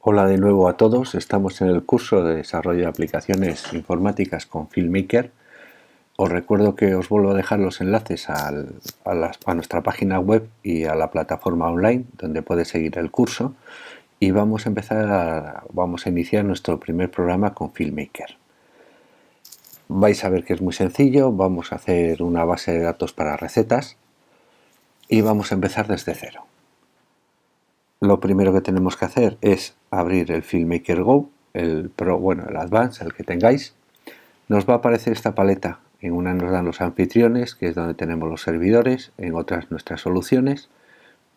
Hola de nuevo a todos, estamos en el curso de desarrollo de aplicaciones informáticas con FilmMaker. Os recuerdo que os vuelvo a dejar los enlaces a nuestra página web y a la plataforma online donde puedes seguir el curso, y vamos a iniciar nuestro primer programa con FilmMaker. Vais a ver que es muy sencillo. Vamos a hacer una base de datos para recetas y vamos a empezar desde cero. Lo primero que tenemos que hacer es abrir el FilmMaker Go, el Advanced, el que tengáis. Nos va a aparecer esta paleta. En una nos dan los anfitriones, que es donde tenemos los servidores, en otras nuestras soluciones,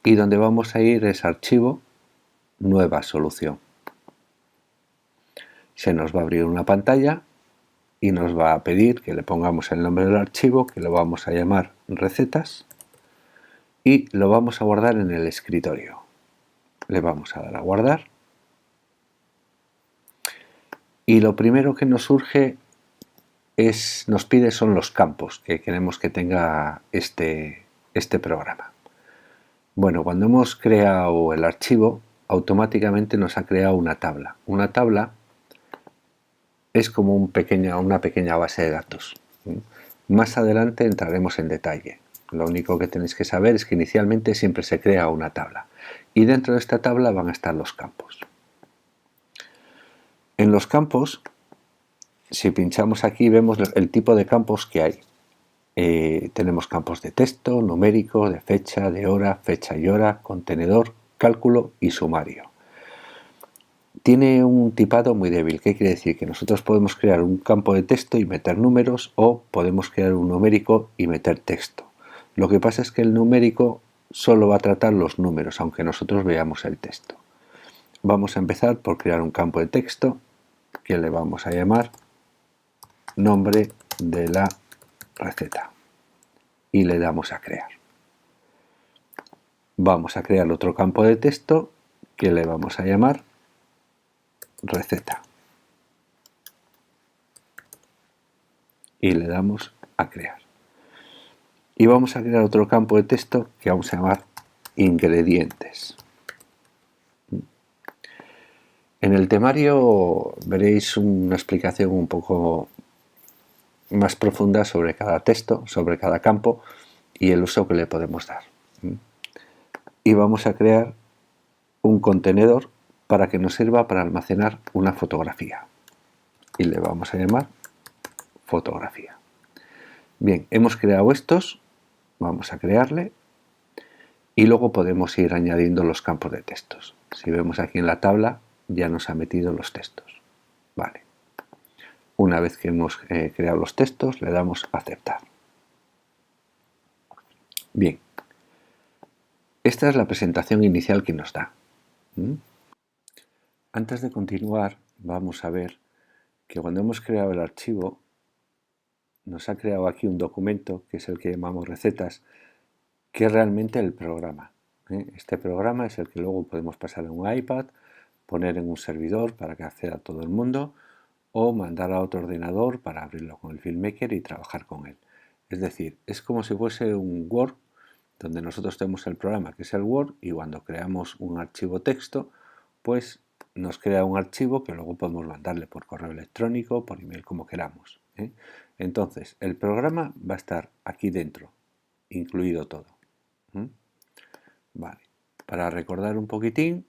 y donde vamos a ir es archivo, nueva solución. Se nos va a abrir una pantalla y nos va a pedir que le pongamos el nombre del archivo, que lo vamos a llamar recetas, y lo vamos a guardar en el escritorio. Le vamos a dar a guardar. Y lo primero que nos surge nos pide son los campos que queremos que tenga este programa. Bueno, cuando hemos creado el archivo, automáticamente nos ha creado una tabla. Una tabla es como una pequeña base de datos. Más adelante entraremos en detalle. Lo único que tenéis que saber es que inicialmente siempre se crea una tabla. Y dentro de esta tabla van a estar los campos. En los campos, si pinchamos aquí, vemos el tipo de campos que hay. Tenemos campos de texto, numérico, de fecha y hora, contenedor, cálculo y sumario. Tiene un tipado muy débil. ¿Qué quiere decir? Que nosotros podemos crear un campo de texto y meter números, o podemos crear un numérico y meter texto. Lo que pasa es que el numérico solo va a tratar los números, aunque nosotros veamos el texto. Vamos a empezar por crear un campo de texto que le vamos a llamar nombre de la receta y le damos a crear. Vamos a crear otro campo de texto que le vamos a llamar receta y le damos a crear. Y vamos a crear otro campo de texto que vamos a llamar ingredientes. En el temario veréis una explicación un poco más profunda sobre cada texto, sobre cada campo y el uso que le podemos dar. Y vamos a crear un contenedor para que nos sirva para almacenar una fotografía y le vamos a llamar fotografía. Bien, hemos creado estos, vamos a crearle y luego podemos ir añadiendo los campos de textos. Si vemos aquí en la tabla ya nos ha metido los textos. Vale. Una vez que hemos creado los textos, le damos a aceptar. Bien, esta es la presentación inicial que nos da. Antes de continuar, vamos a ver que cuando hemos creado el archivo, nos ha creado aquí un documento, que es el que llamamos recetas, que es realmente el programa. Este programa es el que luego podemos pasar en un iPad, poner en un servidor para que acceda a todo el mundo, o mandar a otro ordenador para abrirlo con el FilmMaker y trabajar con él. Es decir, es como si fuese un Word, donde nosotros tenemos el programa que es el Word, y cuando creamos un archivo texto, pues nos crea un archivo que luego podemos mandarle por correo electrónico, por email, como queramos. Entonces, el programa va a estar aquí dentro, incluido todo. Vale. Para recordar un poquitín,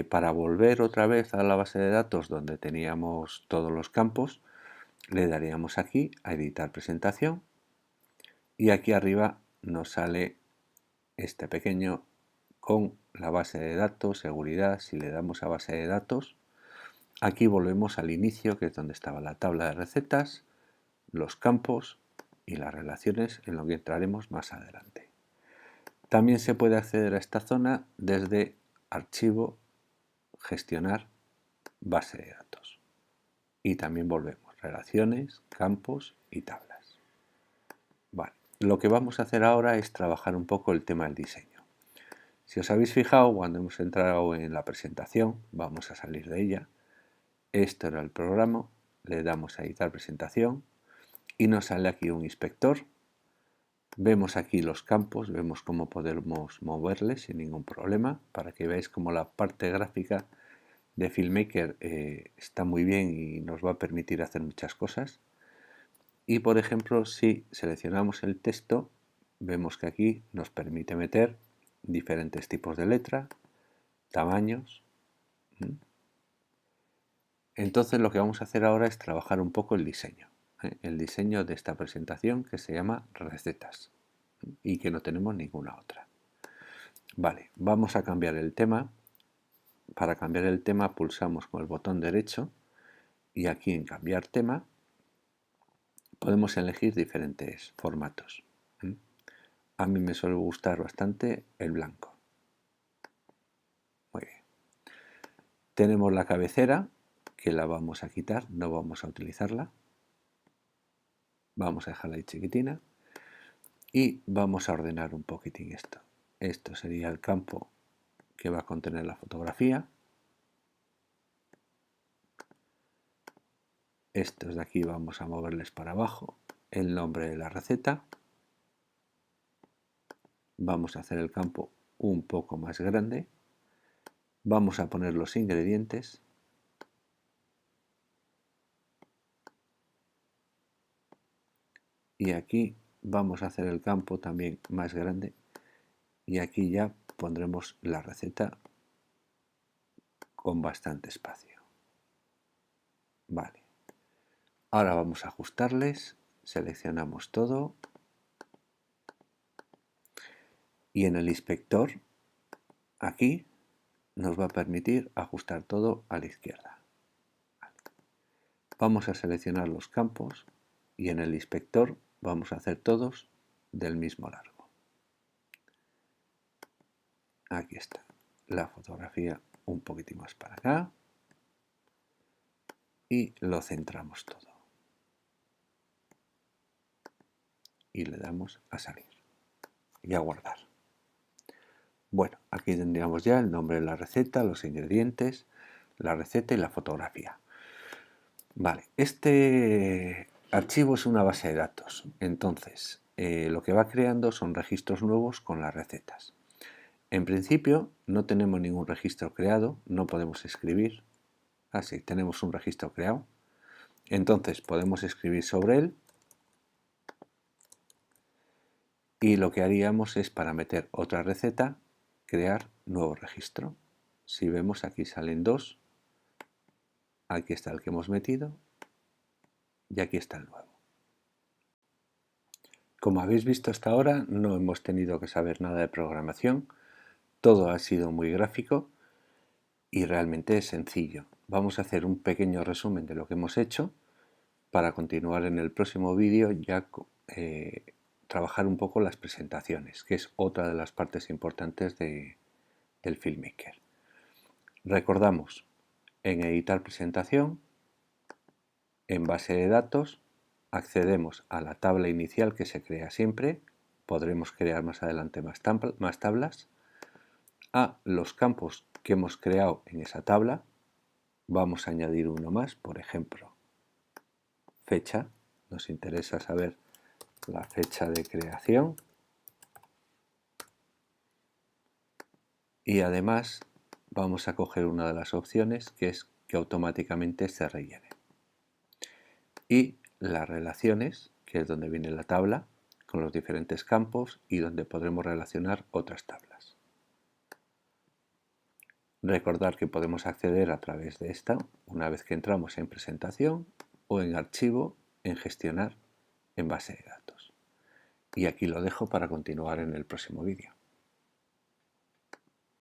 para volver otra vez a la base de datos donde teníamos todos los campos, le daríamos aquí a editar presentación y aquí arriba nos sale este pequeño con la base de datos, seguridad. Si le damos a base de datos, aquí volvemos al inicio, que es donde estaba la tabla de recetas, los campos y las relaciones, en lo que entraremos más adelante. También se puede acceder a esta zona desde archivo, gestionar, base de datos. Y también volvemos, relaciones, campos y tablas. Vale. Lo que vamos a hacer ahora es trabajar un poco el tema del diseño. Si os habéis fijado, cuando hemos entrado en la presentación, vamos a salir de ella. Esto era el programa, le damos a editar presentación y nos sale aquí un inspector. Vemos aquí los campos, vemos cómo podemos moverles sin ningún problema, para que veáis cómo la parte gráfica de FilmMaker está muy bien y nos va a permitir hacer muchas cosas. Y por ejemplo, si seleccionamos el texto, vemos que aquí nos permite meter diferentes tipos de letra, tamaños. Entonces lo que vamos a hacer ahora es trabajar un poco el diseño de esta presentación que se llama recetas y que no tenemos ninguna otra. Vale, vamos a cambiar el tema. Para cambiar el tema pulsamos con el botón derecho y aquí en cambiar tema podemos elegir diferentes formatos. A mí me suele gustar bastante el blanco. Muy bien. Tenemos la cabecera, que la vamos a quitar, no vamos a utilizarla. Vamos a dejarla ahí chiquitina. Y vamos a ordenar un poquitín esto. Esto sería el campo que va a contener la fotografía. Estos de aquí vamos a moverles para abajo el nombre de la receta. Vamos a hacer el campo un poco más grande. Vamos a poner los ingredientes. Y aquí vamos a hacer el campo también más grande. Y aquí ya pondremos la receta con bastante espacio. Vale. Ahora vamos a ajustarles. Seleccionamos todo. Y en el inspector, aquí, nos va a permitir ajustar todo a la izquierda. Vale. Vamos a seleccionar los campos y en el inspector vamos a hacer todos del mismo largo. Aquí está la fotografía un poquitín más para acá y lo centramos todo. Y le damos a salir y a guardar. Bueno, aquí tendríamos ya el nombre de la receta, los ingredientes, la receta y la fotografía. Vale, este archivo es una base de datos, entonces lo que va creando son registros nuevos con las recetas. En principio no tenemos ningún registro creado, no podemos escribir. Así, tenemos un registro creado. Entonces podemos escribir sobre él y lo que haríamos es para meter otra receta, crear nuevo registro. Si vemos aquí salen dos, aquí está el que hemos metido y aquí está el nuevo. Como habéis visto hasta ahora no hemos tenido que saber nada de programación, todo ha sido muy gráfico y realmente es sencillo. Vamos a hacer un pequeño resumen de lo que hemos hecho para continuar en el próximo vídeo ya trabajar un poco las presentaciones, que es otra de las partes importantes del FilmMaker. Recordamos, en editar presentación, en base de datos, accedemos a la tabla inicial que se crea siempre, podremos crear más adelante más tablas, a los campos que hemos creado en esa tabla, vamos a añadir uno más, por ejemplo, fecha, nos interesa saber la fecha de creación y además vamos a coger una de las opciones que es que automáticamente se rellene y las relaciones, que es donde viene la tabla con los diferentes campos y donde podremos relacionar otras tablas. Recordar que podemos acceder a través de esta una vez que entramos en presentación o en archivo, en gestionar en base de datos. Y aquí lo dejo para continuar en el próximo vídeo.